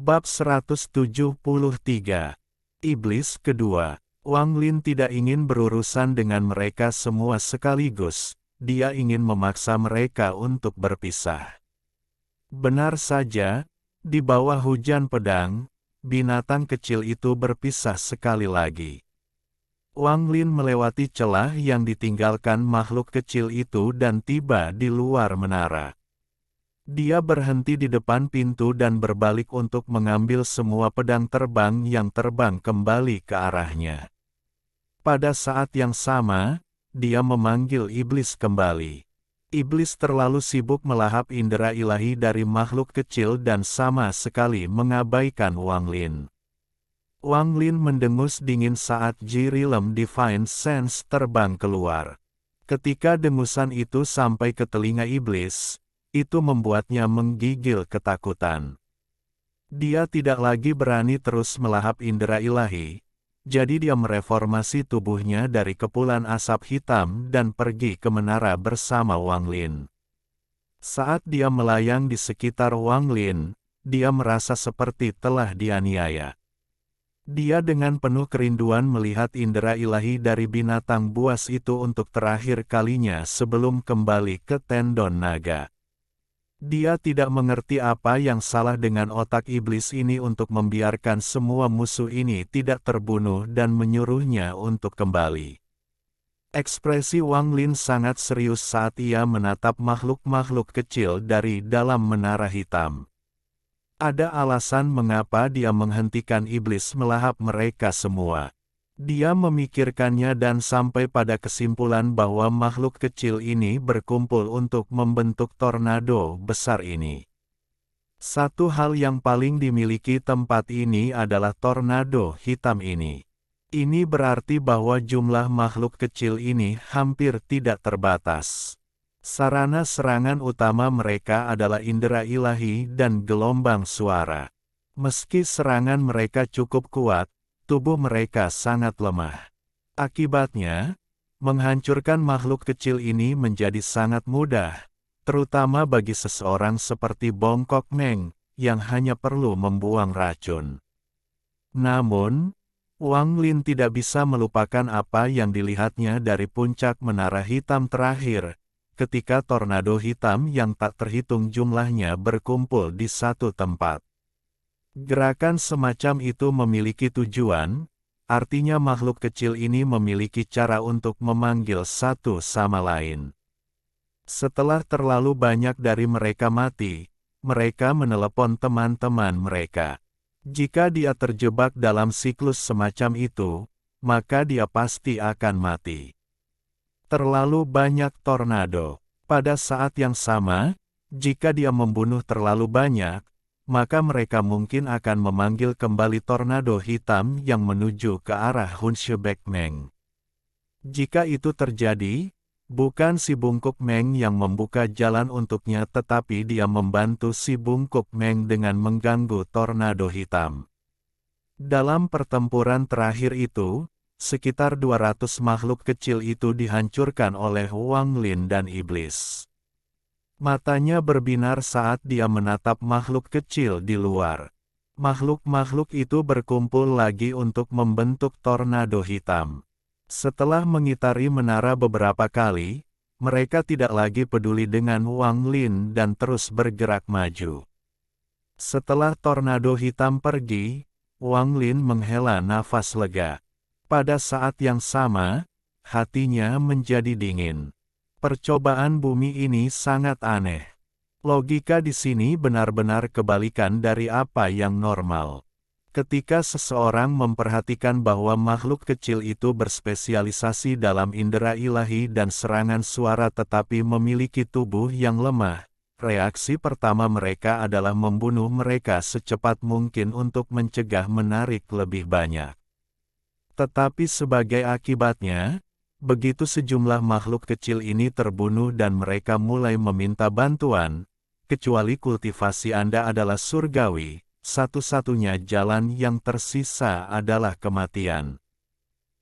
Bab 173. Iblis kedua. Wang Lin tidak ingin berurusan dengan mereka semua sekaligus, dia ingin memaksa mereka untuk berpisah. Benar saja, di bawah hujan pedang, binatang kecil itu berpisah sekali lagi. Wang Lin melewati celah yang ditinggalkan makhluk kecil itu dan tiba di luar menara. Dia berhenti di depan pintu dan berbalik untuk mengambil semua pedang terbang yang terbang kembali ke arahnya. Pada saat yang sama, dia memanggil iblis kembali. Iblis terlalu sibuk melahap indera ilahi dari makhluk kecil dan sama sekali mengabaikan Wang Lin. Wang Lin mendengus dingin saat Jirilem Divine Sense terbang keluar. Ketika dengusan itu sampai ke telinga iblis, itu membuatnya menggigil ketakutan. Dia tidak lagi berani terus melahap indera ilahi, jadi dia mereformasi tubuhnya dari kepulan asap hitam dan pergi ke menara bersama Wang Lin. Saat dia melayang di sekitar Wang Lin, dia merasa seperti telah dianiaya. Dia dengan penuh kerinduan melihat indera ilahi dari binatang buas itu untuk terakhir kalinya sebelum kembali ke tendon naga. Dia tidak mengerti apa yang salah dengan otak iblis ini untuk membiarkan semua musuh ini tidak terbunuh dan menyuruhnya untuk kembali. Ekspresi Wang Lin sangat serius saat ia menatap makhluk-makhluk kecil dari dalam menara hitam. Ada alasan mengapa dia menghentikan iblis melahap mereka semua. Dia memikirkannya dan sampai pada kesimpulan bahwa makhluk kecil ini berkumpul untuk membentuk tornado besar ini. Satu hal yang paling dimiliki tempat ini adalah tornado hitam ini. Ini berarti bahwa jumlah makhluk kecil ini hampir tidak terbatas. Sarana serangan utama mereka adalah indera ilahi dan gelombang suara. Meski serangan mereka cukup kuat, tubuh mereka sangat lemah. Akibatnya, menghancurkan makhluk kecil ini menjadi sangat mudah, terutama bagi seseorang seperti Bongkok Meng, yang hanya perlu membuang racun. Namun, Wang Lin tidak bisa melupakan apa yang dilihatnya dari puncak menara hitam terakhir, ketika tornado hitam yang tak terhitung jumlahnya berkumpul di satu tempat. Gerakan semacam itu memiliki tujuan, artinya makhluk kecil ini memiliki cara untuk memanggil satu sama lain. Setelah terlalu banyak dari mereka mati, mereka menelepon teman-teman mereka. Jika dia terjebak dalam siklus semacam itu, maka dia pasti akan mati. Terlalu banyak tornado. Pada saat yang sama, jika dia membunuh terlalu banyak, maka mereka mungkin akan memanggil kembali tornado hitam yang menuju ke arah Hunshebek Meng. Jika itu terjadi, bukan si Bungkuk Meng yang membuka jalan untuknya tetapi dia membantu si Bungkuk Meng dengan mengganggu tornado hitam. Dalam pertempuran terakhir itu, sekitar 200 makhluk kecil itu dihancurkan oleh Wang Lin dan iblis. Matanya berbinar saat dia menatap makhluk kecil di luar. Makhluk-makhluk itu berkumpul lagi untuk membentuk tornado hitam. Setelah mengitari menara beberapa kali, mereka tidak lagi peduli dengan Wang Lin dan terus bergerak maju. Setelah tornado hitam pergi, Wang Lin menghela nafas lega. Pada saat yang sama, hatinya menjadi dingin. Percobaan bumi ini sangat aneh. Logika di sini benar-benar kebalikan dari apa yang normal. Ketika seseorang memperhatikan bahwa makhluk kecil itu berspesialisasi dalam indera ilahi dan serangan suara tetapi memiliki tubuh yang lemah, reaksi pertama mereka adalah membunuh mereka secepat mungkin untuk mencegah menarik lebih banyak. Tetapi sebagai akibatnya, begitu sejumlah makhluk kecil ini terbunuh dan mereka mulai meminta bantuan, kecuali kultivasi Anda adalah surgawi, satu-satunya jalan yang tersisa adalah kematian.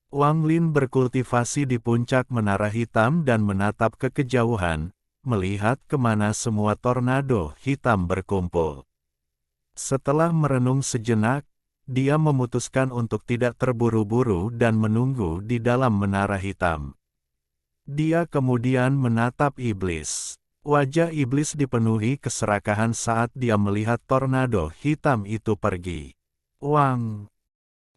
Wang Lin berkultivasi di puncak menara hitam dan menatap ke kejauhan, melihat kemana semua tornado hitam berkumpul. Setelah merenung sejenak, dia memutuskan untuk tidak terburu-buru dan menunggu di dalam menara hitam. Dia kemudian menatap iblis. Wajah iblis dipenuhi keserakahan saat dia melihat tornado hitam itu pergi. Wang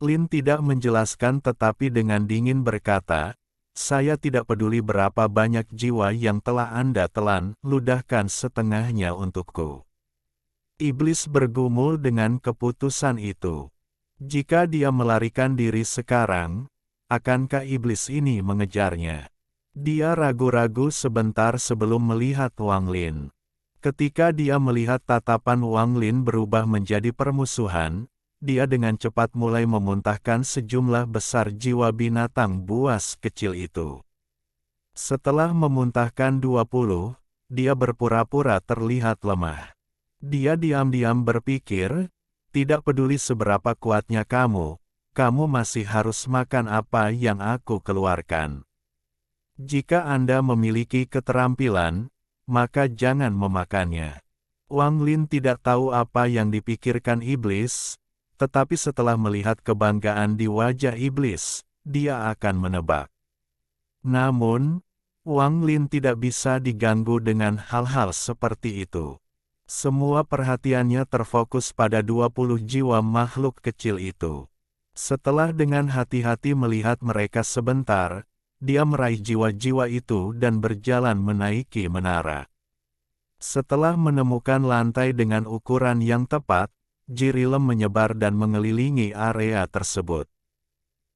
Lin tidak menjelaskan tetapi dengan dingin berkata, "Saya tidak peduli berapa banyak jiwa yang telah Anda telan, ludahkan setengahnya untukku." Iblis bergumul dengan keputusan itu. Jika dia melarikan diri sekarang, akankah iblis ini mengejarnya? Dia ragu-ragu sebentar sebelum melihat Wang Lin. Ketika dia melihat tatapan Wang Lin berubah menjadi permusuhan, dia dengan cepat mulai memuntahkan sejumlah besar jiwa binatang buas kecil itu. Setelah memuntahkan 20, dia berpura-pura terlihat lemah. Dia diam-diam berpikir, tidak peduli seberapa kuatnya kamu masih harus makan apa yang aku keluarkan. Jika Anda memiliki keterampilan, maka jangan memakannya. Wang Lin tidak tahu apa yang dipikirkan iblis, tetapi setelah melihat kebanggaan di wajah iblis, dia akan menebak. Namun, Wang Lin tidak bisa diganggu dengan hal-hal seperti itu. Semua perhatiannya terfokus pada 20 jiwa makhluk kecil itu. Setelah dengan hati-hati melihat mereka sebentar, dia meraih jiwa-jiwa itu dan berjalan menaiki menara. Setelah menemukan lantai dengan ukuran yang tepat, Jirilem menyebar dan mengelilingi area tersebut.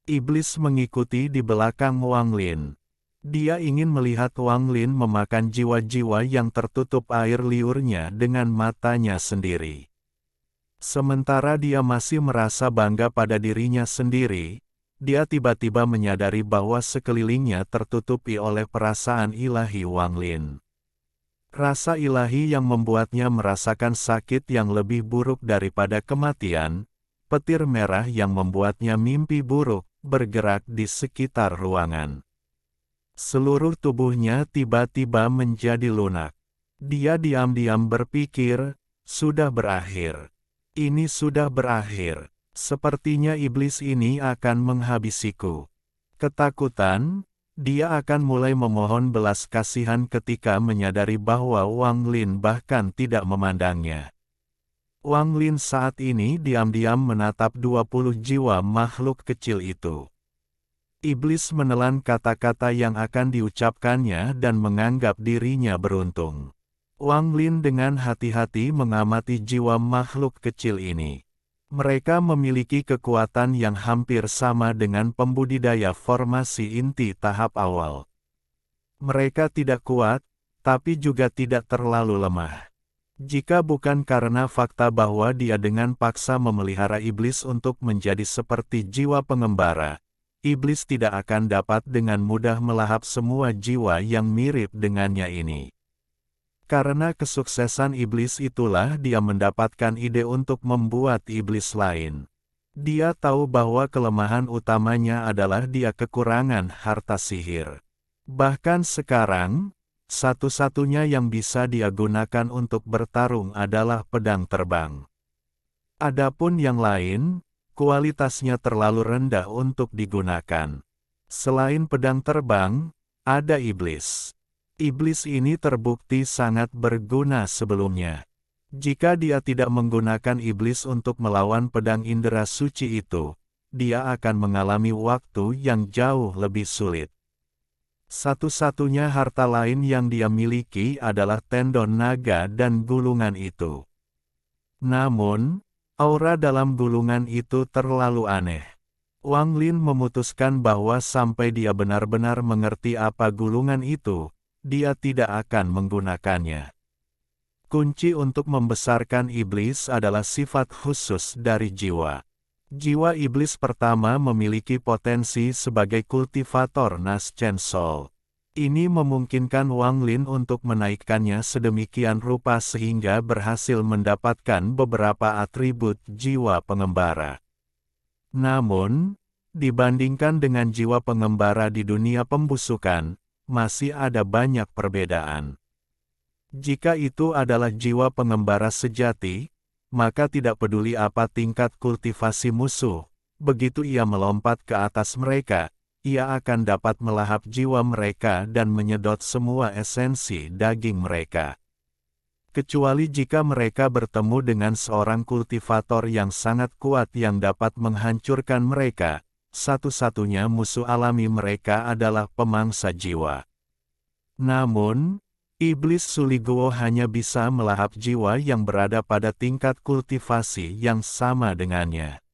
Iblis mengikuti di belakang Wang Lin. Dia ingin melihat Wang Lin memakan jiwa-jiwa yang tertutup air liurnya dengan matanya sendiri. Sementara dia masih merasa bangga pada dirinya sendiri, dia tiba-tiba menyadari bahwa sekelilingnya tertutupi oleh perasaan ilahi Wang Lin. Rasa ilahi yang membuatnya merasakan sakit yang lebih buruk daripada kematian, petir merah yang membuatnya mimpi buruk, bergerak di sekitar ruangan. Seluruh tubuhnya tiba-tiba menjadi lunak. Dia diam-diam berpikir, sudah berakhir. Ini sudah berakhir. Sepertinya iblis ini akan menghabisiku. Ketakutan, dia akan mulai memohon belas kasihan ketika menyadari bahwa Wang Lin bahkan tidak memandangnya. Wang Lin saat ini diam-diam menatap 20 jiwa makhluk kecil itu. Iblis menelan kata-kata yang akan diucapkannya dan menganggap dirinya beruntung. Wang Lin dengan hati-hati mengamati jiwa makhluk kecil ini. Mereka memiliki kekuatan yang hampir sama dengan pembudidaya formasi inti tahap awal. Mereka tidak kuat, tapi juga tidak terlalu lemah. Jika bukan karena fakta bahwa dia dengan paksa memelihara iblis untuk menjadi seperti jiwa pengembara, iblis tidak akan dapat dengan mudah melahap semua jiwa yang mirip dengannya ini. Karena kesuksesan iblis itulah dia mendapatkan ide untuk membuat iblis lain. Dia tahu bahwa kelemahan utamanya adalah dia kekurangan harta sihir. Bahkan sekarang, satu-satunya yang bisa dia gunakan untuk bertarung adalah pedang terbang. Adapun yang lain, kualitasnya terlalu rendah untuk digunakan. Selain pedang terbang, ada iblis. Iblis ini terbukti sangat berguna sebelumnya. Jika dia tidak menggunakan iblis untuk melawan pedang indera suci itu, dia akan mengalami waktu yang jauh lebih sulit. Satu-satunya harta lain yang dia miliki adalah tendon naga dan gulungan itu. Namun, aura dalam gulungan itu terlalu aneh. Wang Lin memutuskan bahwa sampai dia benar-benar mengerti apa gulungan itu, dia tidak akan menggunakannya. Kunci untuk membesarkan iblis adalah sifat khusus dari jiwa. Jiwa iblis pertama memiliki potensi sebagai kultivator Nas Chen Sol. Ini memungkinkan Wang Lin untuk menaikkannya sedemikian rupa sehingga berhasil mendapatkan beberapa atribut jiwa pengembara. Namun, dibandingkan dengan jiwa pengembara di dunia pembusukan, masih ada banyak perbedaan. Jika itu adalah jiwa pengembara sejati, maka tidak peduli apa tingkat kultivasi musuh, begitu ia melompat ke atas mereka, ia akan dapat melahap jiwa mereka dan menyedot semua esensi daging mereka. Kecuali jika mereka bertemu dengan seorang kultivator yang sangat kuat yang dapat menghancurkan mereka, satu-satunya musuh alami mereka adalah pemangsa jiwa. Namun, iblis Suligowo hanya bisa melahap jiwa yang berada pada tingkat kultivasi yang sama dengannya.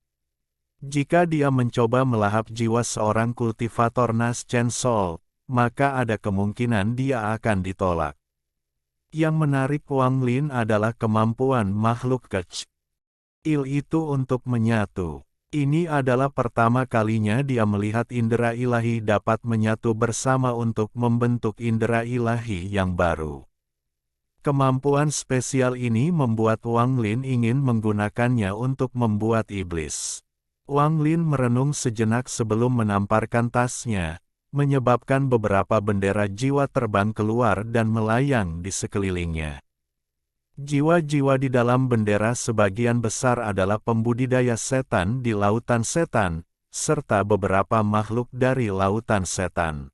Jika dia mencoba melahap jiwa seorang kultivator Naschen Soul, maka ada kemungkinan dia akan ditolak. Yang menarik Wang Lin adalah kemampuan makhluk kecil itu untuk menyatu. Ini adalah pertama kalinya dia melihat indera ilahi dapat menyatu bersama untuk membentuk indera ilahi yang baru. Kemampuan spesial ini membuat Wang Lin ingin menggunakannya untuk membuat iblis. Wang Lin merenung sejenak sebelum menamparkan tasnya, menyebabkan beberapa bendera jiwa terbang keluar dan melayang di sekelilingnya. Jiwa-jiwa di dalam bendera sebagian besar adalah pembudidaya setan di lautan setan, serta beberapa makhluk dari lautan setan.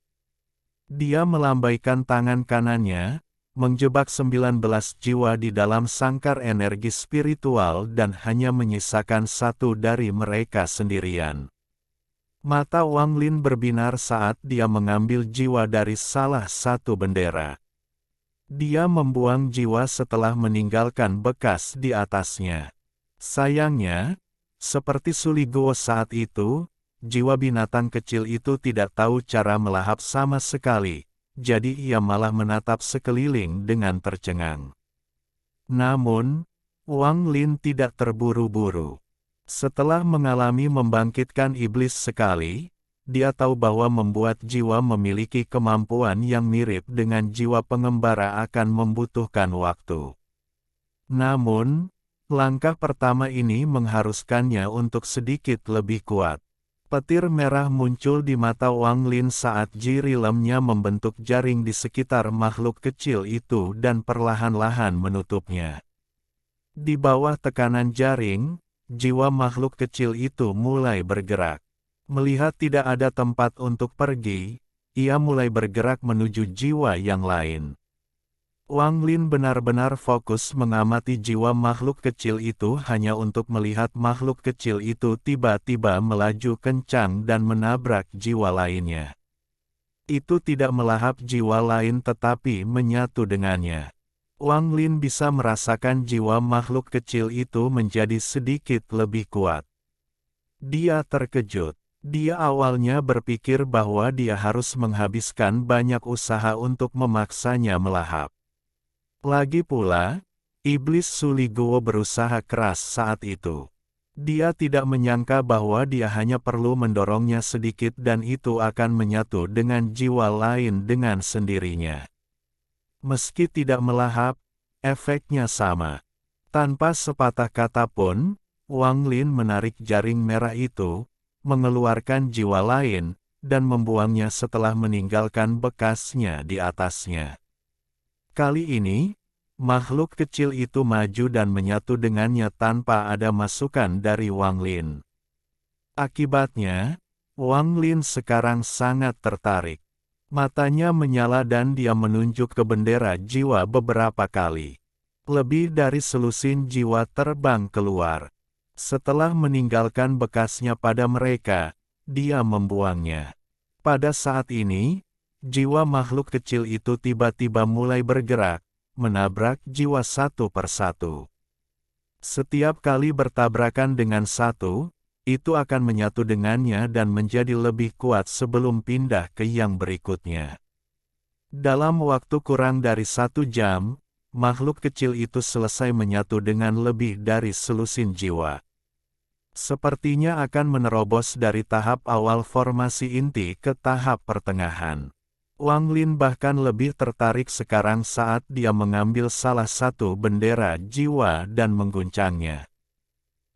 Dia melambaikan tangan kanannya, menjebak 19 jiwa di dalam sangkar energi spiritual dan hanya menyisakan satu dari mereka sendirian. Mata Wang Lin berbinar saat dia mengambil jiwa dari salah satu bendera. Dia membuang jiwa setelah meninggalkan bekas di atasnya. Sayangnya, seperti Suligowo saat itu, jiwa binatang kecil itu tidak tahu cara melahap sama sekali, jadi ia malah menatap sekeliling dengan tercengang. Namun, Wang Lin tidak terburu-buru. Setelah mengalami membangkitkan iblis sekali, dia tahu bahwa membuat jiwa memiliki kemampuan yang mirip dengan jiwa pengembara akan membutuhkan waktu. Namun, langkah pertama ini mengharuskannya untuk sedikit lebih kuat. Petir merah muncul di mata Wang Lin saat jirilemnya membentuk jaring di sekitar makhluk kecil itu dan perlahan-lahan menutupnya. Di bawah tekanan jaring, jiwa makhluk kecil itu mulai bergerak. Melihat tidak ada tempat untuk pergi, ia mulai bergerak menuju jiwa yang lain. Wang Lin benar-benar fokus mengamati jiwa makhluk kecil itu hanya untuk melihat makhluk kecil itu tiba-tiba melaju kencang dan menabrak jiwa lainnya. Itu tidak melahap jiwa lain tetapi menyatu dengannya. Wang Lin bisa merasakan jiwa makhluk kecil itu menjadi sedikit lebih kuat. Dia terkejut. Dia awalnya berpikir bahwa dia harus menghabiskan banyak usaha untuk memaksanya melahap. Lagi pula, iblis Suligowo berusaha keras saat itu. Dia tidak menyangka bahwa dia hanya perlu mendorongnya sedikit dan itu akan menyatu dengan jiwa lain dengan sendirinya. Meski tidak melahap, efeknya sama. Tanpa sepatah kata pun, Wang Lin menarik jaring merah itu, mengeluarkan jiwa lain, dan membuangnya setelah meninggalkan bekasnya di atasnya. Kali ini, makhluk kecil itu maju dan menyatu dengannya tanpa ada masukan dari Wang Lin. Akibatnya, Wang Lin sekarang sangat tertarik. Matanya menyala dan dia menunjuk ke bendera jiwa beberapa kali. Lebih dari selusin jiwa terbang keluar. Setelah meninggalkan bekasnya pada mereka, dia membuangnya. Pada saat ini, jiwa makhluk kecil itu tiba-tiba mulai bergerak, menabrak jiwa satu persatu. Setiap kali bertabrakan dengan satu, itu akan menyatu dengannya dan menjadi lebih kuat sebelum pindah ke yang berikutnya. Dalam waktu kurang dari 1 jam, makhluk kecil itu selesai menyatu dengan lebih dari selusin jiwa. Sepertinya akan menerobos dari tahap awal formasi inti ke tahap pertengahan. Wang Lin bahkan lebih tertarik sekarang saat dia mengambil salah satu bendera jiwa dan mengguncangnya.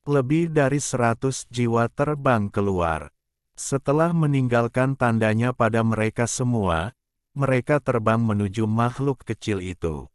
Lebih dari 100 jiwa terbang keluar. Setelah meninggalkan tandanya pada mereka semua, mereka terbang menuju makhluk kecil itu.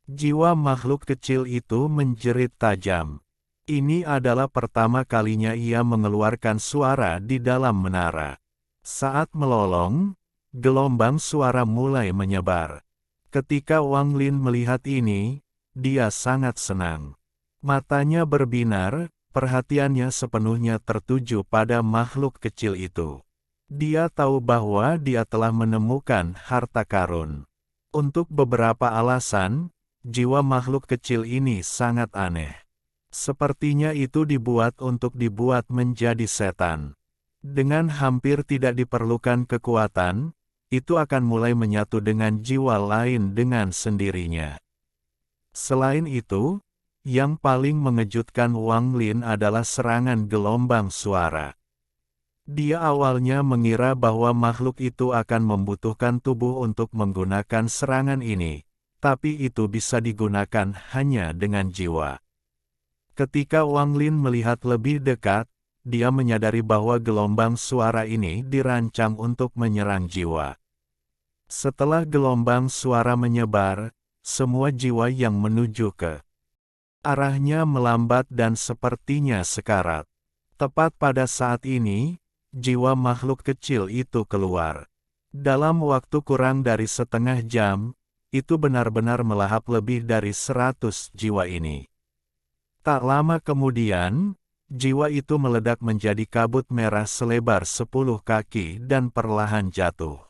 Jiwa makhluk kecil itu menjerit tajam. Ini adalah pertama kalinya ia mengeluarkan suara di dalam menara. Saat melolong, gelombang suara mulai menyebar. Ketika Wang Lin melihat ini, dia sangat senang. Matanya berbinar, perhatiannya sepenuhnya tertuju pada makhluk kecil itu. Dia tahu bahwa dia telah menemukan harta karun. Untuk beberapa alasan, jiwa makhluk kecil ini sangat aneh. Sepertinya itu dibuat untuk dibuat menjadi setan. Dengan hampir tidak diperlukan kekuatan, itu akan mulai menyatu dengan jiwa lain dengan sendirinya. Selain itu, yang paling mengejutkan Wang Lin adalah serangan gelombang suara. Dia awalnya mengira bahwa makhluk itu akan membutuhkan tubuh untuk menggunakan serangan ini, tapi itu bisa digunakan hanya dengan jiwa. Ketika Wang Lin melihat lebih dekat, dia menyadari bahwa gelombang suara ini dirancang untuk menyerang jiwa. Setelah gelombang suara menyebar, semua jiwa yang menuju ke arahnya melambat dan sepertinya sekarat. Tepat pada saat ini, jiwa makhluk kecil itu keluar. Dalam waktu kurang dari setengah jam, itu benar-benar melahap lebih dari 100 jiwa ini. Tak lama kemudian, jiwa itu meledak menjadi kabut merah selebar 10 kaki dan perlahan jatuh.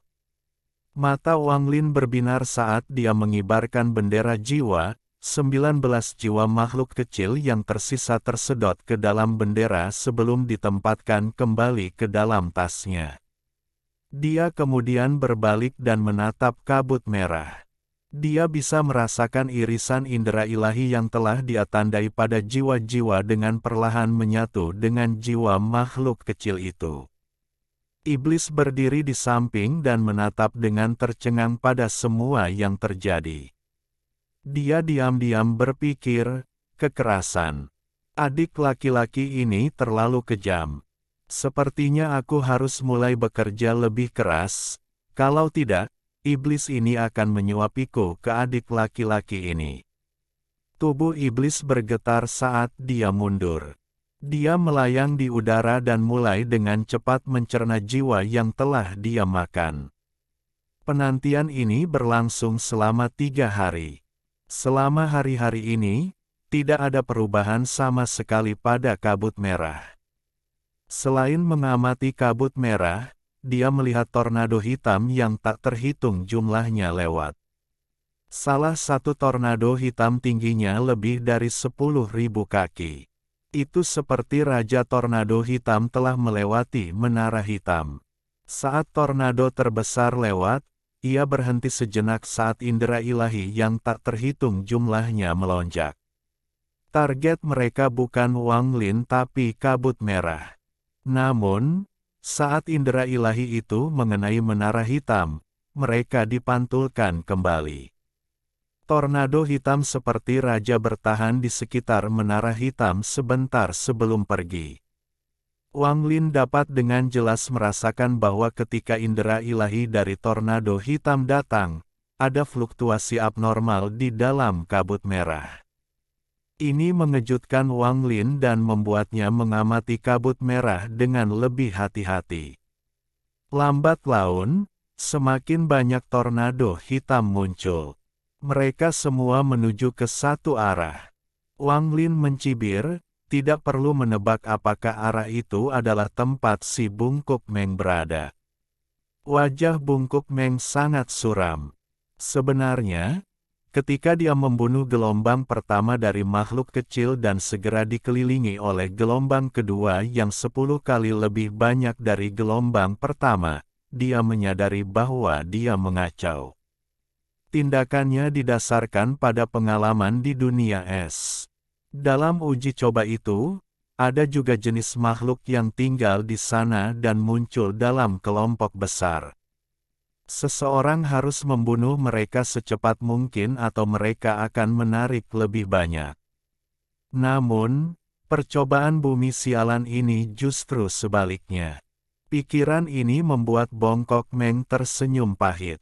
Mata Wang Lin berbinar saat dia mengibarkan bendera jiwa, 19 jiwa makhluk kecil yang tersisa tersedot ke dalam bendera sebelum ditempatkan kembali ke dalam tasnya. Dia kemudian berbalik dan menatap kabut merah. Dia bisa merasakan irisan indera ilahi yang telah dia tandai pada jiwa-jiwa dengan perlahan menyatu dengan jiwa makhluk kecil itu. Iblis berdiri di samping dan menatap dengan tercengang pada semua yang terjadi. Dia diam-diam berpikir, kekerasan. Adik laki-laki ini terlalu kejam. Sepertinya aku harus mulai bekerja lebih keras, kalau tidak, iblis ini akan menyuapiku ke adik laki-laki ini. Tubuh iblis bergetar saat dia mundur. Dia melayang di udara dan mulai dengan cepat mencerna jiwa yang telah dia makan. Penantian ini berlangsung selama 3 hari. Selama hari-hari ini, tidak ada perubahan sama sekali pada kabut merah. Selain mengamati kabut merah, dia melihat tornado hitam yang tak terhitung jumlahnya lewat. Salah satu tornado hitam tingginya lebih dari 10.000 kaki. Itu seperti Raja Tornado Hitam telah melewati Menara Hitam. Saat tornado terbesar lewat, ia berhenti sejenak saat indera ilahi yang tak terhitung jumlahnya melonjak. Target mereka bukan Wang Lin tapi kabut merah. Namun, saat indera ilahi itu mengenai Menara Hitam, mereka dipantulkan kembali. Tornado hitam seperti raja bertahan di sekitar Menara Hitam sebentar sebelum pergi. Wang Lin dapat dengan jelas merasakan bahwa ketika indera ilahi dari tornado hitam datang, ada fluktuasi abnormal di dalam kabut merah. Ini mengejutkan Wang Lin dan membuatnya mengamati kabut merah dengan lebih hati-hati. Lambat laun, semakin banyak tornado hitam muncul. Mereka semua menuju ke satu arah. Wang Lin mencibir, tidak perlu menebak apakah arah itu adalah tempat si Bungkuk Meng berada. Wajah Bungkuk Meng sangat suram. Sebenarnya, ketika dia membunuh gelombang pertama dari makhluk kecil dan segera dikelilingi oleh gelombang kedua yang 10 kali lebih banyak dari gelombang pertama, dia menyadari bahwa dia mengacau. Tindakannya didasarkan pada pengalaman di dunia es. Dalam uji coba itu, ada juga jenis makhluk yang tinggal di sana dan muncul dalam kelompok besar. Seseorang harus membunuh mereka secepat mungkin atau mereka akan menarik lebih banyak. Namun, percobaan bumi sialan ini justru sebaliknya. Pikiran ini membuat Bongkok Meng tersenyum pahit.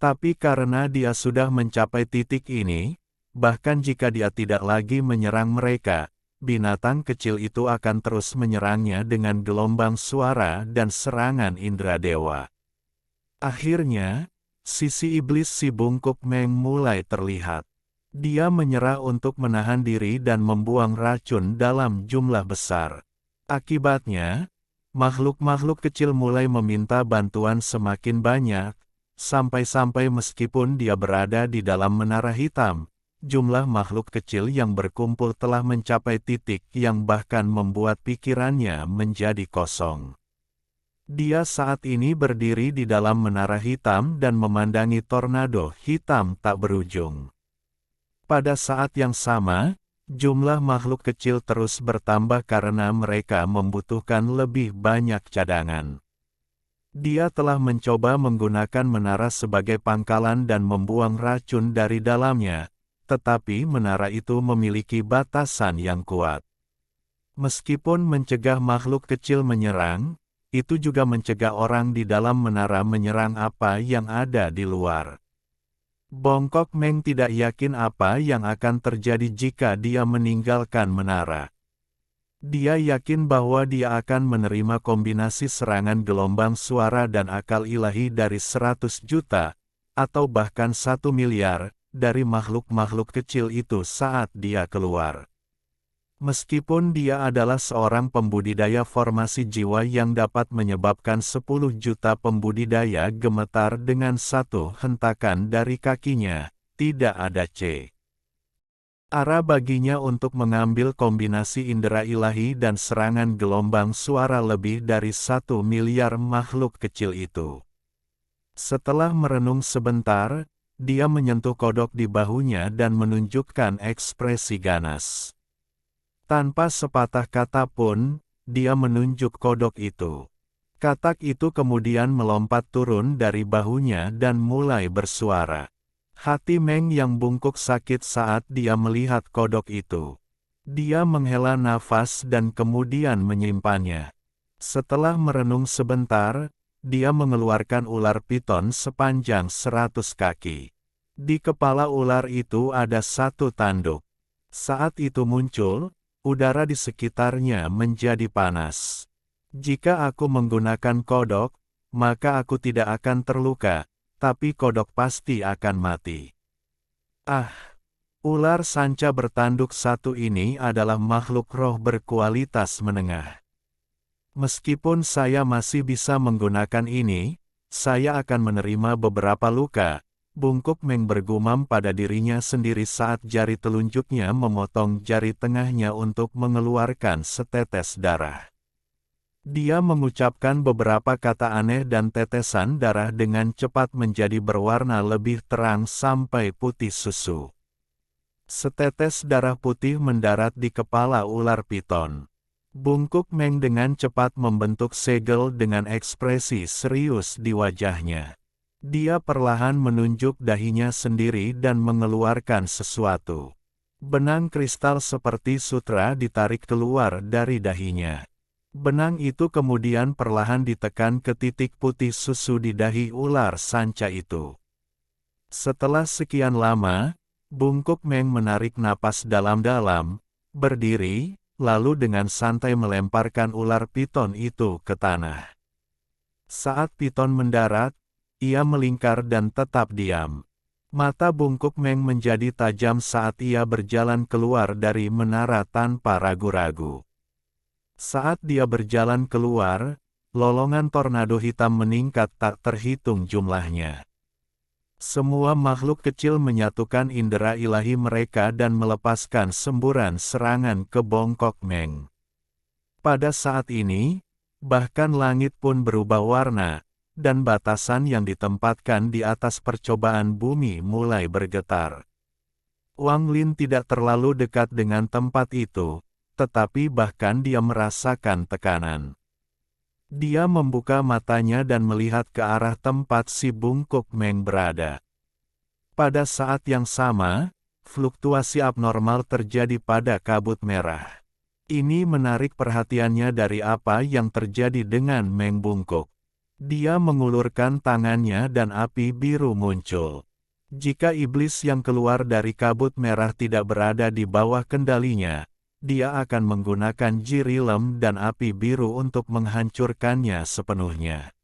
Tapi karena dia sudah mencapai titik ini, bahkan jika dia tidak lagi menyerang mereka, binatang kecil itu akan terus menyerangnya dengan gelombang suara dan serangan indera dewa. Akhirnya, sisi iblis si bungkuk Meng mulai terlihat. Dia menyerah untuk menahan diri dan membuang racun dalam jumlah besar. Akibatnya, makhluk-makhluk kecil mulai meminta bantuan semakin banyak, sampai-sampai meskipun dia berada di dalam menara hitam, jumlah makhluk kecil yang berkumpul telah mencapai titik yang bahkan membuat pikirannya menjadi kosong. Dia saat ini berdiri di dalam menara hitam dan memandangi tornado hitam tak berujung. Pada saat yang sama, jumlah makhluk kecil terus bertambah karena mereka membutuhkan lebih banyak cadangan. Dia telah mencoba menggunakan menara sebagai pangkalan dan membuang racun dari dalamnya, tetapi menara itu memiliki batasan yang kuat. Meskipun mencegah makhluk kecil menyerang, itu juga mencegah orang di dalam menara menyerang apa yang ada di luar. Bongkok Meng tidak yakin apa yang akan terjadi jika dia meninggalkan menara. Dia yakin bahwa dia akan menerima kombinasi serangan gelombang suara dan akal ilahi dari 100 juta, atau bahkan 1 miliar, dari makhluk-makhluk kecil itu saat dia keluar. Meskipun dia adalah seorang pembudidaya formasi jiwa yang dapat menyebabkan 10 juta pembudidaya gemetar dengan satu hentakan dari kakinya, tidak ada cara baginya untuk mengambil kombinasi indera ilahi dan serangan gelombang suara lebih dari 1 miliar makhluk kecil itu. Setelah merenung sebentar, dia menyentuh kodok di bahunya dan menunjukkan ekspresi ganas. Tanpa sepatah kata pun, dia menunjuk kodok itu. Katak itu kemudian melompat turun dari bahunya dan mulai bersuara. Hati Meng yang bungkuk sakit saat dia melihat kodok itu. Dia menghela nafas dan kemudian menyimpannya. Setelah merenung sebentar, dia mengeluarkan ular piton sepanjang 100 kaki. Di kepala ular itu ada satu tanduk. Saat itu muncul, udara di sekitarnya menjadi panas. Jika aku menggunakan kodok, maka aku tidak akan terluka, tapi kodok pasti akan mati. Ular sanca bertanduk satu ini adalah makhluk roh berkualitas menengah. Meskipun saya masih bisa menggunakan ini, saya akan menerima beberapa luka. Bungkuk Meng bergumam pada dirinya sendiri saat jari telunjuknya memotong jari tengahnya untuk mengeluarkan setetes darah. Dia mengucapkan beberapa kata aneh dan tetesan darah dengan cepat menjadi berwarna lebih terang sampai putih susu. Setetes darah putih mendarat di kepala ular piton. Bungkuk Meng dengan cepat membentuk segel dengan ekspresi serius di wajahnya. Dia perlahan menunjuk dahinya sendiri dan mengeluarkan sesuatu. Benang kristal seperti sutra ditarik keluar dari dahinya. Benang itu kemudian perlahan ditekan ke titik putih susu di dahi ular sanca itu. Setelah sekian lama, Bungkuk Meng menarik napas dalam-dalam, berdiri, lalu dengan santai melemparkan ular piton itu ke tanah. Saat piton mendarat, ia melingkar dan tetap diam. Mata Bungkuk Meng menjadi tajam saat ia berjalan keluar dari menara tanpa ragu-ragu. Saat dia berjalan keluar, lolongan tornado hitam meningkat tak terhitung jumlahnya. Semua makhluk kecil menyatukan indera ilahi mereka dan melepaskan semburan serangan ke Bungkuk Meng. Pada saat ini, bahkan langit pun berubah warna, dan batasan yang ditempatkan di atas percobaan bumi mulai bergetar. Wang Lin tidak terlalu dekat dengan tempat itu, tetapi bahkan dia merasakan tekanan. Dia membuka matanya dan melihat ke arah tempat si Bungkuk Meng berada. Pada saat yang sama, fluktuasi abnormal terjadi pada kabut merah. Ini menarik perhatiannya dari apa yang terjadi dengan Meng Bungkuk. Dia mengulurkan tangannya dan api biru muncul. Jika iblis yang keluar dari kabut merah tidak berada di bawah kendalinya, dia akan menggunakan jirilem dan api biru untuk menghancurkannya sepenuhnya.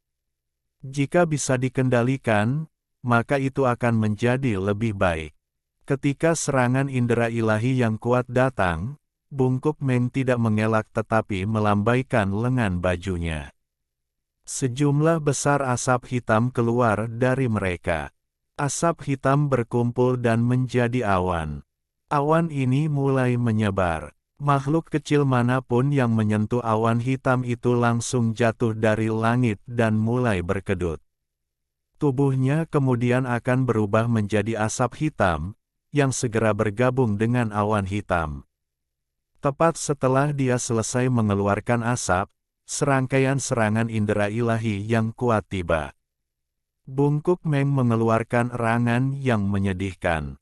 Jika bisa dikendalikan, maka itu akan menjadi lebih baik. Ketika serangan indera ilahi yang kuat datang, Bungkuk Meng tidak mengelak tetapi melambaikan lengan bajunya. Sejumlah besar asap hitam keluar dari mereka. Asap hitam berkumpul dan menjadi awan. Awan ini mulai menyebar. Makhluk kecil manapun yang menyentuh awan hitam itu langsung jatuh dari langit dan mulai berkedut. Tubuhnya kemudian akan berubah menjadi asap hitam, yang segera bergabung dengan awan hitam. Tepat setelah dia selesai mengeluarkan asap, serangkaian serangan indera ilahi yang kuat tiba. Bungkuk Meng mengeluarkan erangan yang menyedihkan.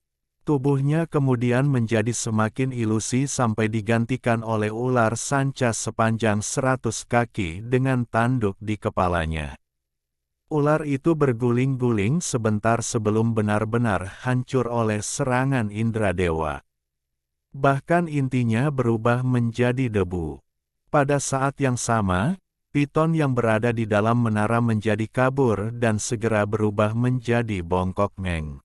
Tubuhnya kemudian menjadi semakin ilusi sampai digantikan oleh ular sanca sepanjang 100 kaki dengan tanduk di kepalanya. Ular itu berguling-guling sebentar sebelum benar-benar hancur oleh serangan indera dewa. Bahkan intinya berubah menjadi debu. Pada saat yang sama, piton yang berada di dalam menara menjadi kabur dan segera berubah menjadi Bongkok Meng.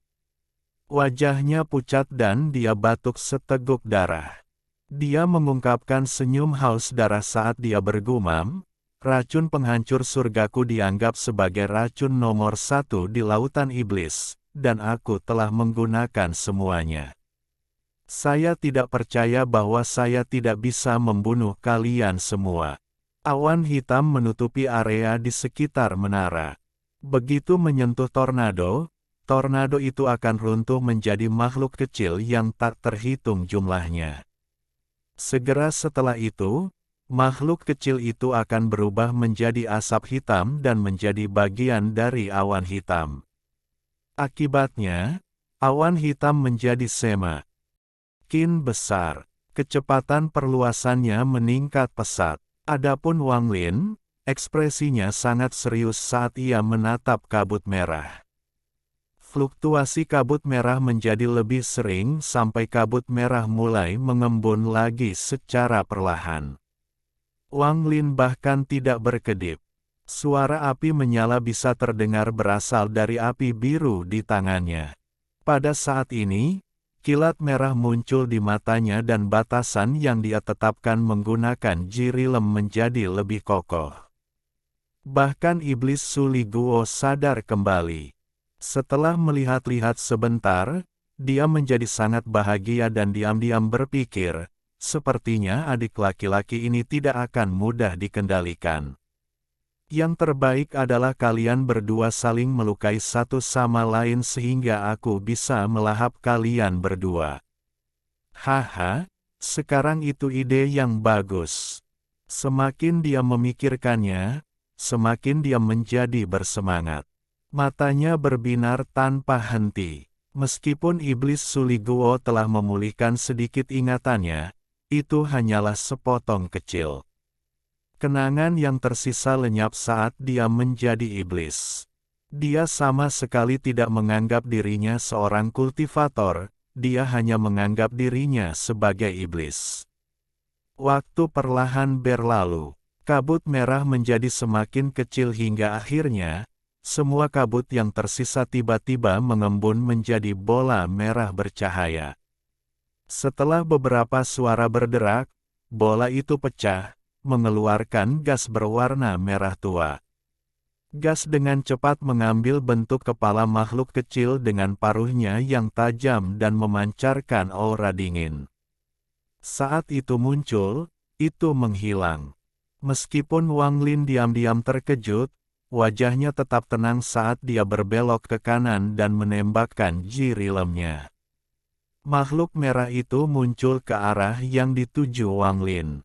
Wajahnya pucat dan dia batuk seteguk darah. Dia mengungkapkan senyum haus darah saat dia bergumam, racun penghancur surgaku dianggap sebagai racun nomor 1 di lautan iblis, dan aku telah menggunakan semuanya. Saya tidak percaya bahwa saya tidak bisa membunuh kalian semua. Awan hitam menutupi area di sekitar menara. Begitu menyentuh tornado, tornado itu akan runtuh menjadi makhluk kecil yang tak terhitung jumlahnya. Segera setelah itu, makhluk kecil itu akan berubah menjadi asap hitam dan menjadi bagian dari awan hitam. Akibatnya, awan hitam menjadi semakin besar. Kecepatan perluasannya meningkat pesat. Adapun Wang Lin, ekspresinya sangat serius saat ia menatap kabut merah. Fluktuasi kabut merah menjadi lebih sering sampai kabut merah mulai mengembun lagi secara perlahan. Wang Lin bahkan tidak berkedip. Suara api menyala bisa terdengar berasal dari api biru di tangannya. Pada saat ini, kilat merah muncul di matanya dan batasan yang dia tetapkan menggunakan jirilem menjadi lebih kokoh. Bahkan iblis Suli Guo sadar kembali. Setelah melihat-lihat sebentar, dia menjadi sangat bahagia dan diam-diam berpikir, sepertinya adik laki-laki ini tidak akan mudah dikendalikan. Yang terbaik adalah kalian berdua saling melukai satu sama lain sehingga aku bisa melahap kalian berdua. Haha, sekarang itu ide yang bagus. Semakin dia memikirkannya, semakin dia menjadi bersemangat. Matanya berbinar tanpa henti. Meskipun iblis Suli Guo telah memulihkan sedikit ingatannya, itu hanyalah sepotong kecil. Kenangan yang tersisa lenyap saat dia menjadi iblis. Dia sama sekali tidak menganggap dirinya seorang kultivator, dia hanya menganggap dirinya sebagai iblis. Waktu perlahan berlalu. Kabut merah menjadi semakin kecil hingga akhirnya, semua kabut yang tersisa tiba-tiba mengembun menjadi bola merah bercahaya. Setelah beberapa suara berderak, bola itu pecah, mengeluarkan gas berwarna merah tua. Gas dengan cepat mengambil bentuk kepala makhluk kecil dengan paruhnya yang tajam dan memancarkan aura dingin. Saat itu muncul, itu menghilang. Meskipun Wang Lin diam-diam terkejut, wajahnya tetap tenang saat dia berbelok ke kanan dan menembakkan jirilemnya. Makhluk merah itu muncul ke arah yang dituju Wang Lin.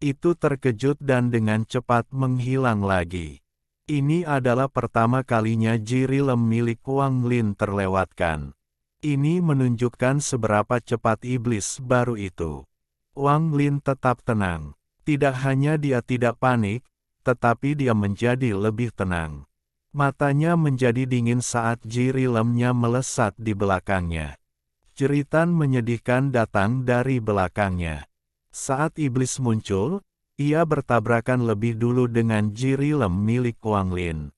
Itu terkejut dan dengan cepat menghilang lagi. Ini adalah pertama kalinya jirilem milik Wang Lin terlewatkan. Ini menunjukkan seberapa cepat iblis baru itu. Wang Lin tetap tenang. Tidak hanya dia tidak panik, tetapi dia menjadi lebih tenang. Matanya menjadi dingin saat jirilemnya melesat di belakangnya. Jeritan menyedihkan datang dari belakangnya. Saat iblis muncul, ia bertabrakan lebih dulu dengan jirilem milik Wang Lin.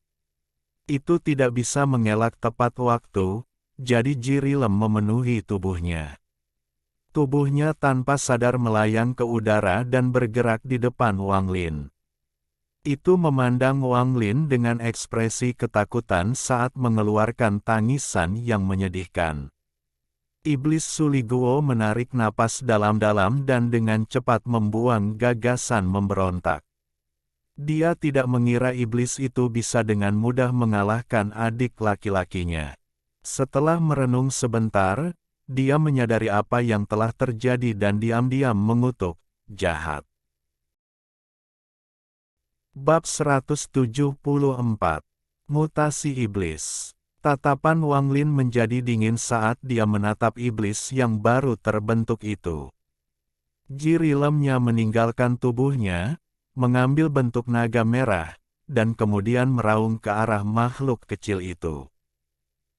Itu tidak bisa mengelak tepat waktu, jadi jirilem memenuhi tubuhnya. Tubuhnya tanpa sadar melayang ke udara dan bergerak di depan Wang Lin. Itu memandang Wang Lin dengan ekspresi ketakutan saat mengeluarkan tangisan yang menyedihkan. Iblis Suliguo menarik napas dalam-dalam dan dengan cepat membuang gagasan memberontak. Dia tidak mengira iblis itu bisa dengan mudah mengalahkan adik laki-lakinya. Setelah merenung sebentar, dia menyadari apa yang telah terjadi dan diam-diam mengutuk, jahat. Bab 174. Mutasi Iblis. Tatapan Wang Lin menjadi dingin saat dia menatap iblis yang baru terbentuk itu. Jirilemnya meninggalkan tubuhnya, mengambil bentuk naga merah, dan kemudian meraung ke arah makhluk kecil itu.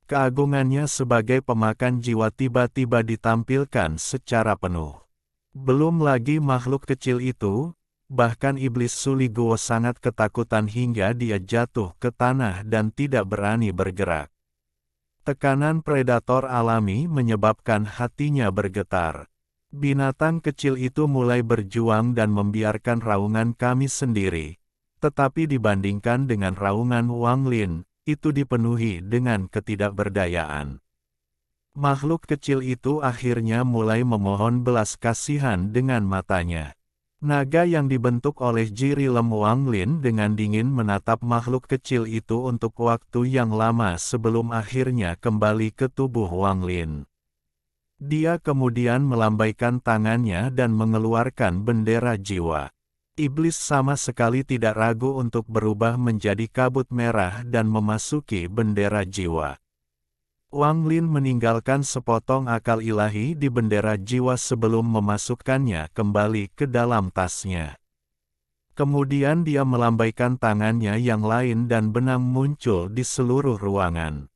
Keagungannya sebagai pemakan jiwa tiba-tiba ditampilkan secara penuh. Belum lagi makhluk kecil itu, bahkan iblis Suliguo sangat ketakutan hingga dia jatuh ke tanah dan tidak berani bergerak. Tekanan predator alami menyebabkan hatinya bergetar. Binatang kecil itu mulai berjuang dan membiarkan raungan kami sendiri. Tetapi dibandingkan dengan raungan Wang Lin, itu dipenuhi dengan ketidakberdayaan. Makhluk kecil itu akhirnya mulai memohon belas kasihan dengan matanya. Naga yang dibentuk oleh jirilem Wang Lin dengan dingin menatap makhluk kecil itu untuk waktu yang lama sebelum akhirnya kembali ke tubuh Wang Lin. Dia kemudian melambaikan tangannya dan mengeluarkan bendera jiwa. Iblis sama sekali tidak ragu untuk berubah menjadi kabut merah dan memasuki bendera jiwa. Wang Lin meninggalkan sepotong akal ilahi di bendera jiwa sebelum memasukkannya kembali ke dalam tasnya. Kemudian dia melambaikan tangannya yang lain dan benang muncul di seluruh ruangan.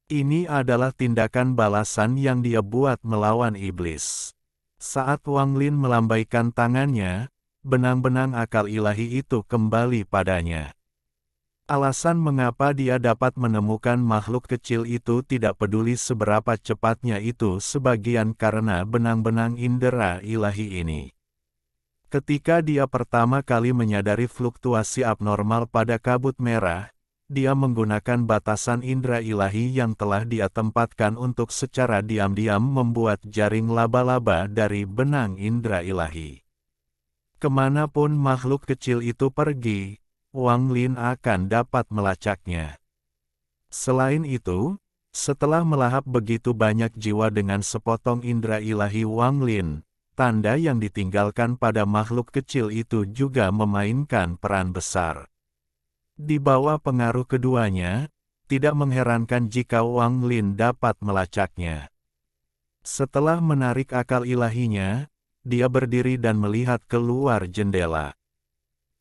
Ini adalah tindakan balasan yang dia buat melawan iblis. Saat Wang Lin melambaikan tangannya, benang-benang akal ilahi itu kembali padanya. Alasan mengapa dia dapat menemukan makhluk kecil itu tidak peduli seberapa cepatnya itu sebagian karena benang-benang indera ilahi ini. Ketika dia pertama kali menyadari fluktuasi abnormal pada kabut merah, dia menggunakan batasan indera ilahi yang telah dia tempatkan untuk secara diam-diam membuat jaring laba-laba dari benang indera ilahi. Kemanapun makhluk kecil itu pergi, Wang Lin akan dapat melacaknya. Selain itu, setelah melahap begitu banyak jiwa dengan sepotong indera ilahi Wang Lin, tanda yang ditinggalkan pada makhluk kecil itu juga memainkan peran besar. Di bawah pengaruh keduanya, tidak mengherankan jika Wang Lin dapat melacaknya. Setelah menarik akal ilahinya, dia berdiri dan melihat keluar jendela.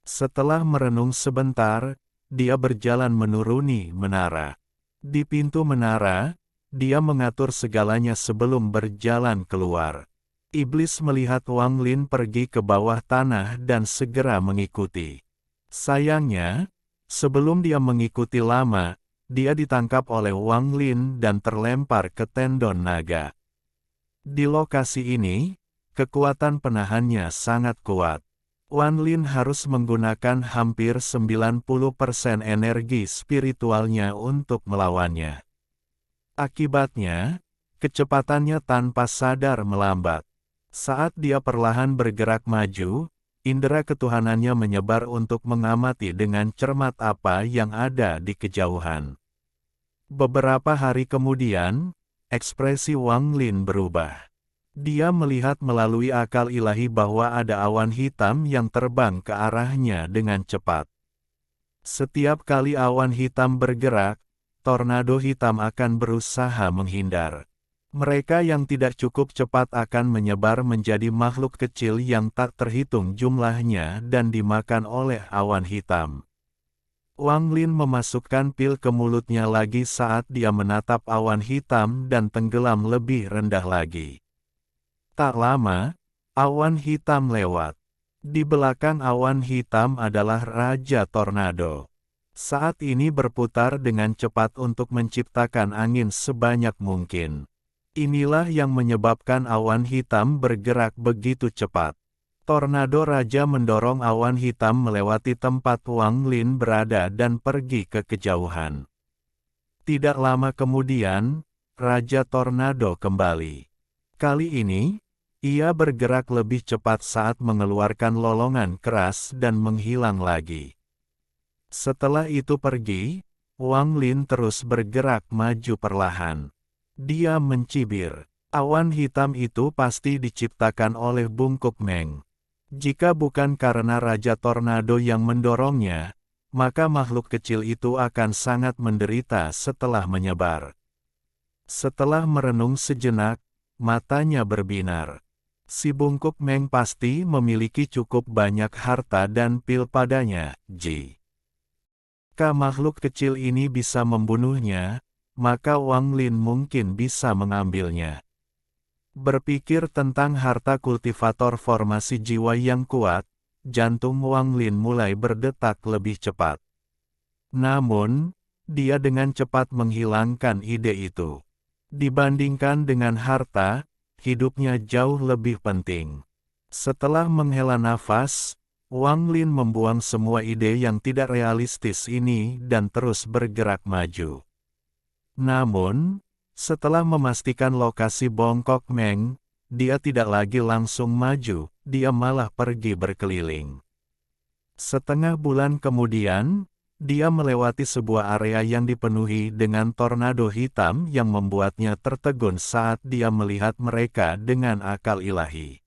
Setelah merenung sebentar, dia berjalan menuruni menara. Di pintu menara, dia mengatur segalanya sebelum berjalan keluar. Iblis melihat Wang Lin pergi ke bawah tanah dan segera mengikuti. Sayangnya, sebelum dia mengikuti lama, dia ditangkap oleh Wang Lin dan terlempar ke tendon naga. Di lokasi ini, kekuatan penahannya sangat kuat. Wang Lin harus menggunakan hampir 90% energi spiritualnya untuk melawannya. Akibatnya, kecepatannya tanpa sadar melambat. Saat dia perlahan bergerak maju, indera ketuhanannya menyebar untuk mengamati dengan cermat apa yang ada di kejauhan. Beberapa hari kemudian, ekspresi Wang Lin berubah. Dia melihat melalui akal ilahi bahwa ada awan hitam yang terbang ke arahnya dengan cepat. Setiap kali awan hitam bergerak, tornado hitam akan berusaha menghindar. Mereka yang tidak cukup cepat akan menyebar menjadi makhluk kecil yang tak terhitung jumlahnya dan dimakan oleh awan hitam. Wang Lin memasukkan pil ke mulutnya lagi saat dia menatap awan hitam dan tenggelam lebih rendah lagi. Tak lama, awan hitam lewat. Di belakang awan hitam adalah Raja Tornado. Saat ini berputar dengan cepat untuk menciptakan angin sebanyak mungkin. Inilah yang menyebabkan awan hitam bergerak begitu cepat. Tornado Raja mendorong awan hitam melewati tempat Wang Lin berada dan pergi ke kejauhan. Tidak lama kemudian, Raja Tornado kembali. Kali ini, ia bergerak lebih cepat saat mengeluarkan lolongan keras dan menghilang lagi. Setelah itu pergi, Wang Lin terus bergerak maju perlahan. Dia mencibir. Awan hitam itu pasti diciptakan oleh Bungkuk Meng. Jika bukan karena Raja Tornado yang mendorongnya, maka makhluk kecil itu akan sangat menderita setelah menyebar. Setelah merenung sejenak, matanya berbinar. Si Bungkuk Meng pasti memiliki cukup banyak harta dan pil padanya, jika makhluk kecil ini bisa membunuhnya, maka Wang Lin mungkin bisa mengambilnya. Berpikir tentang harta kultivator formasi jiwa yang kuat, jantung Wang Lin mulai berdetak lebih cepat. Namun, dia dengan cepat menghilangkan ide itu. Dibandingkan dengan harta, hidupnya jauh lebih penting. Setelah menghela nafas, Wang Lin membuang semua ide yang tidak realistis ini dan terus bergerak maju. Namun, setelah memastikan lokasi Bongkok Meng, dia tidak lagi langsung maju, dia malah pergi berkeliling. Setengah bulan kemudian, dia melewati sebuah area yang dipenuhi dengan tornado hitam yang membuatnya tertegun saat dia melihat mereka dengan akal ilahi.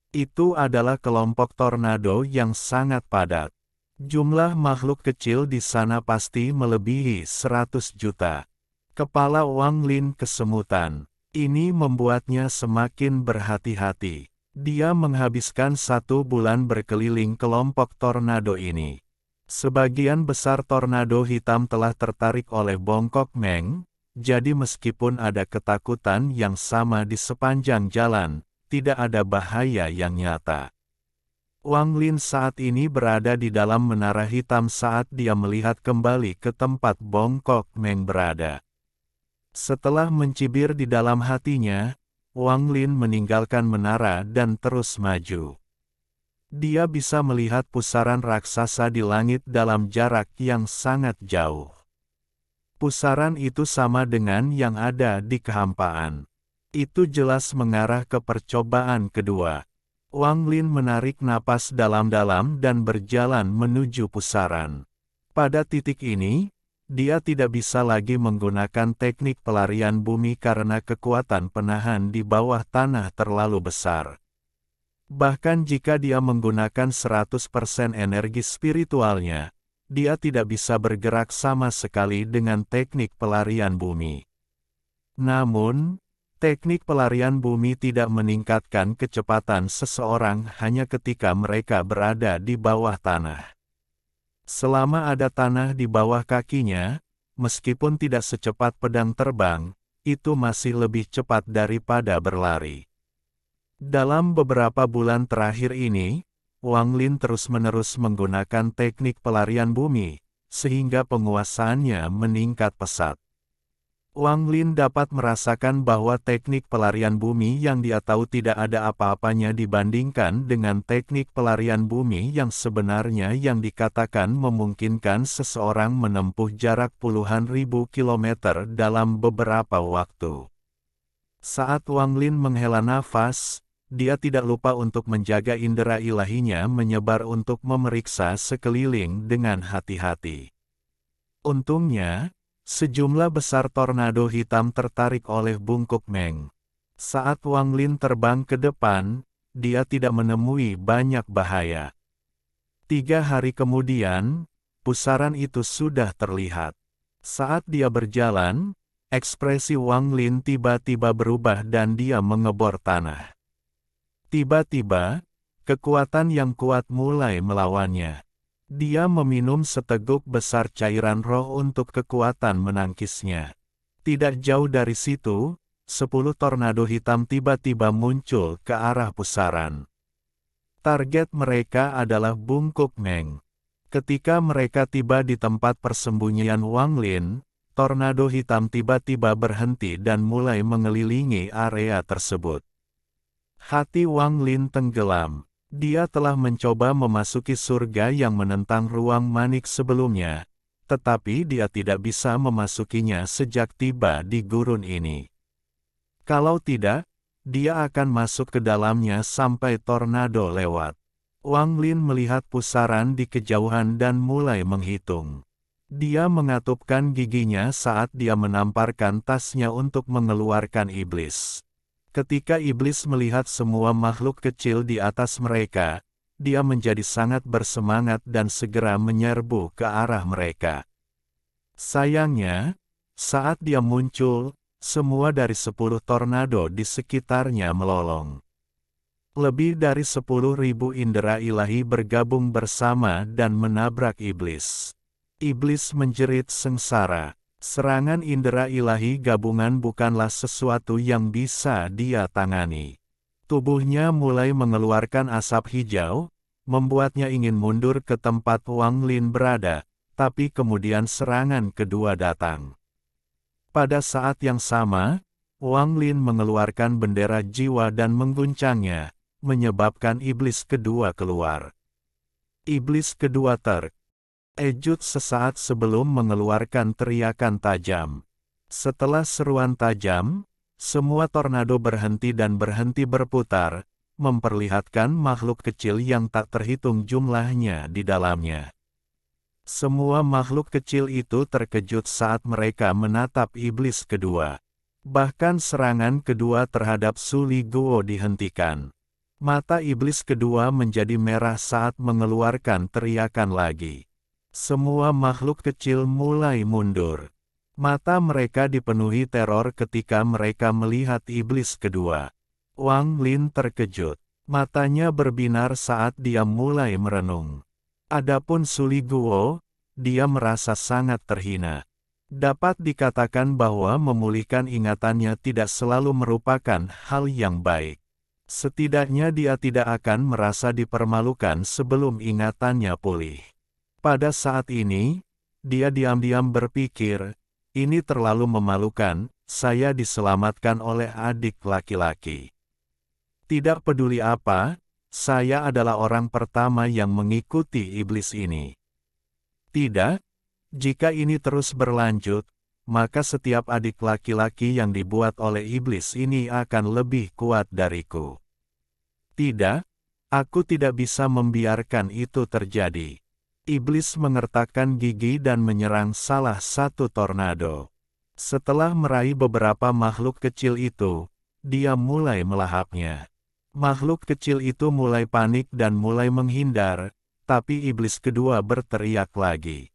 Itu adalah kelompok tornado yang sangat padat. Jumlah makhluk kecil di sana pasti melebihi 100 juta. Kepala Wang Lin kesemutan. Ini membuatnya semakin berhati-hati. Dia menghabiskan 1 bulan berkeliling kelompok tornado ini. Sebagian besar tornado hitam telah tertarik oleh Bongkok Meng, jadi meskipun ada ketakutan yang sama di sepanjang jalan, tidak ada bahaya yang nyata. Wang Lin saat ini berada di dalam menara hitam saat dia melihat kembali ke tempat Bongkok Meng berada. Setelah mencibir di dalam hatinya, Wang Lin meninggalkan menara dan terus maju. Dia bisa melihat pusaran raksasa di langit dalam jarak yang sangat jauh. Pusaran itu sama dengan yang ada di kehampaan. Itu jelas mengarah ke percobaan kedua. Wang Lin menarik napas dalam-dalam dan berjalan menuju pusaran. Pada titik ini, dia tidak bisa lagi menggunakan teknik pelarian bumi karena kekuatan penahan di bawah tanah terlalu besar. Bahkan jika dia menggunakan 100% energi spiritualnya, dia tidak bisa bergerak sama sekali dengan teknik pelarian bumi. Namun, teknik pelarian bumi tidak meningkatkan kecepatan seseorang hanya ketika mereka berada di bawah tanah. Selama ada tanah di bawah kakinya, meskipun tidak secepat pedang terbang, itu masih lebih cepat daripada berlari. Dalam beberapa bulan terakhir ini, Wang Lin terus-menerus menggunakan teknik pelarian bumi, sehingga penguasaannya meningkat pesat. Wang Lin dapat merasakan bahwa teknik pelarian bumi yang dia tahu tidak ada apa-apanya dibandingkan dengan teknik pelarian bumi yang sebenarnya yang dikatakan memungkinkan seseorang menempuh jarak puluhan ribu kilometer dalam beberapa waktu. Saat Wang Lin menghela nafas, dia tidak lupa untuk menjaga indera ilahinya menyebar untuk memeriksa sekeliling dengan hati-hati. Untungnya, sejumlah besar tornado hitam tertarik oleh Bungkuk Meng. Saat Wang Lin terbang ke depan, dia tidak menemui banyak bahaya. 3 hari kemudian, pusaran itu sudah terlihat. Saat dia berjalan, ekspresi Wang Lin tiba-tiba berubah dan dia mengebor tanah. Tiba-tiba, kekuatan yang kuat mulai melawannya. Dia meminum seteguk besar cairan roh untuk kekuatan menangkisnya. Tidak jauh dari situ, 10 tornado hitam tiba-tiba muncul ke arah pusaran. Target mereka adalah Bungkuk Meng. Ketika mereka tiba di tempat persembunyian Wang Lin, tornado hitam tiba-tiba berhenti dan mulai mengelilingi area tersebut. Hati Wang Lin tenggelam. Dia telah mencoba memasuki surga yang menentang ruang manik sebelumnya, tetapi dia tidak bisa memasukinya sejak tiba di gurun ini. Kalau tidak, dia akan masuk ke dalamnya sampai tornado lewat. Wang Lin melihat pusaran di kejauhan dan mulai menghitung. Dia mengatupkan giginya saat dia menamparkan tasnya untuk mengeluarkan iblis. Ketika iblis melihat semua makhluk kecil di atas mereka, dia menjadi sangat bersemangat dan segera menyerbu ke arah mereka. Sayangnya, saat dia muncul, semua dari 10 tornado di sekitarnya melolong. Lebih dari 10.000 indera ilahi bergabung bersama dan menabrak iblis. Iblis menjerit sengsara. Serangan indera ilahi gabungan bukanlah sesuatu yang bisa dia tangani. Tubuhnya mulai mengeluarkan asap hijau, membuatnya ingin mundur ke tempat Wang Lin berada, tapi kemudian serangan kedua datang. Pada saat yang sama, Wang Lin mengeluarkan bendera jiwa dan mengguncangnya, menyebabkan iblis kedua keluar. Iblis kedua terkejut sesaat sebelum mengeluarkan teriakan tajam. Setelah seruan tajam, semua tornado berhenti dan berhenti berputar, memperlihatkan makhluk kecil yang tak terhitung jumlahnya di dalamnya. Semua makhluk kecil itu terkejut saat mereka menatap iblis kedua. Bahkan serangan kedua terhadap Su Li Guo dihentikan. Mata iblis kedua menjadi merah saat mengeluarkan teriakan lagi. Semua makhluk kecil mulai mundur. Mata mereka dipenuhi teror ketika mereka melihat iblis kedua. Wang Lin terkejut. Matanya berbinar saat dia mulai merenung. Adapun Su Li Guo, dia merasa sangat terhina. Dapat dikatakan bahwa memulihkan ingatannya tidak selalu merupakan hal yang baik. Setidaknya dia tidak akan merasa dipermalukan sebelum ingatannya pulih. Pada saat ini, dia diam-diam berpikir, ini terlalu memalukan, saya diselamatkan oleh adik laki-laki. Tidak peduli apa, saya adalah orang pertama yang mengikuti iblis ini. Tidak, jika ini terus berlanjut, maka setiap adik laki-laki yang dibuat oleh iblis ini akan lebih kuat dariku. Tidak, aku tidak bisa membiarkan itu terjadi. Iblis mengertakkan gigi dan menyerang salah satu tornado. Setelah meraih beberapa makhluk kecil itu, dia mulai melahapnya. Makhluk kecil itu mulai panik dan mulai menghindar, tapi iblis kedua berteriak lagi.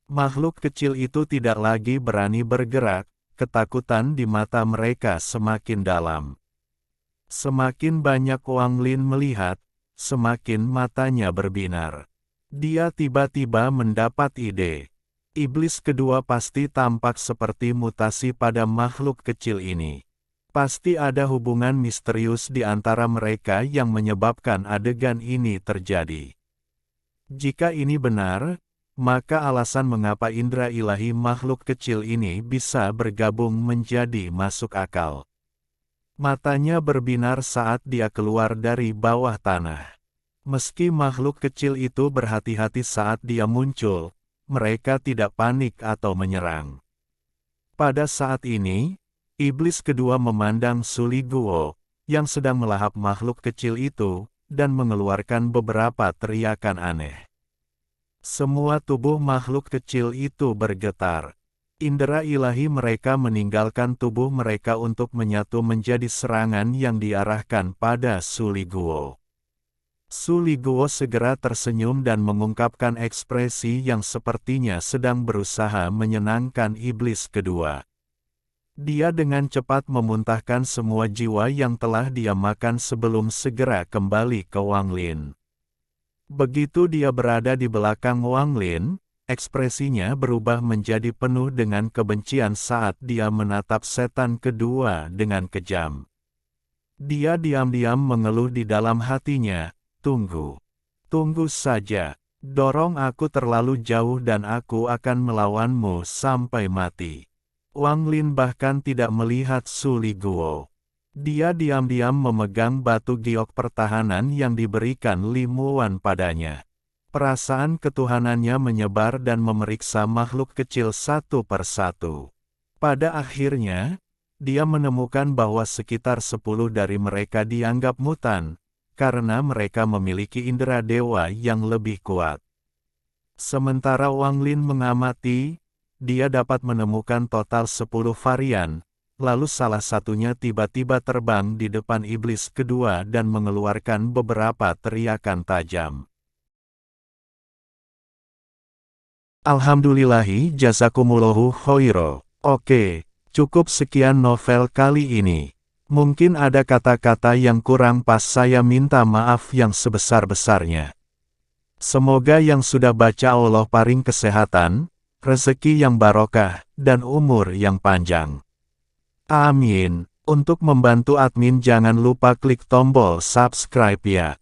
Makhluk kecil itu tidak lagi berani bergerak, ketakutan di mata mereka semakin dalam. Semakin banyak Wang Lin melihat, semakin matanya berbinar. Dia tiba-tiba mendapat ide. Iblis kedua pasti tampak seperti mutasi pada makhluk kecil ini. Pasti ada hubungan misterius di antara mereka yang menyebabkan adegan ini terjadi. Jika ini benar, maka alasan mengapa indera ilahi makhluk kecil ini bisa bergabung menjadi masuk akal. Matanya berbinar saat dia keluar dari bawah tanah. Meski makhluk kecil itu berhati-hati saat dia muncul, mereka tidak panik atau menyerang. Pada saat ini, iblis kedua memandang Su Li Guo, yang sedang melahap makhluk kecil itu, dan mengeluarkan beberapa teriakan aneh. Semua tubuh makhluk kecil itu bergetar. Indera ilahi mereka meninggalkan tubuh mereka untuk menyatu menjadi serangan yang diarahkan pada Su Li Guo. Su Li Guo segera tersenyum dan mengungkapkan ekspresi yang sepertinya sedang berusaha menyenangkan iblis kedua. Dia dengan cepat memuntahkan semua jiwa yang telah dia makan sebelum segera kembali ke Wang Lin. Begitu dia berada di belakang Wang Lin, ekspresinya berubah menjadi penuh dengan kebencian saat dia menatap setan kedua dengan kejam. Dia diam-diam mengeluh di dalam hatinya, "Tunggu. Tunggu saja. Dorong aku terlalu jauh dan aku akan melawanmu sampai mati." Wang Lin bahkan tidak melihat Su Liguo. Dia diam-diam memegang batu giok pertahanan yang diberikan Li Muwan padanya. Perasaan ketuhanannya menyebar dan memeriksa makhluk kecil satu persatu. Pada akhirnya, dia menemukan bahwa sekitar 10 dari mereka dianggap mutan, karena mereka memiliki indera dewa yang lebih kuat. Sementara Wang Lin mengamati, dia dapat menemukan total 10 varian, lalu salah satunya tiba-tiba terbang di depan iblis kedua dan mengeluarkan beberapa teriakan tajam. Alhamdulillahi jazakumullahu khairo. Oke, cukup sekian novel kali ini. Mungkin ada kata-kata yang kurang pas, saya minta maaf yang sebesar-besarnya. Semoga yang sudah baca Allah paring kesehatan, rezeki yang barokah, dan umur yang panjang. Amin. Untuk membantu admin jangan lupa klik tombol subscribe ya.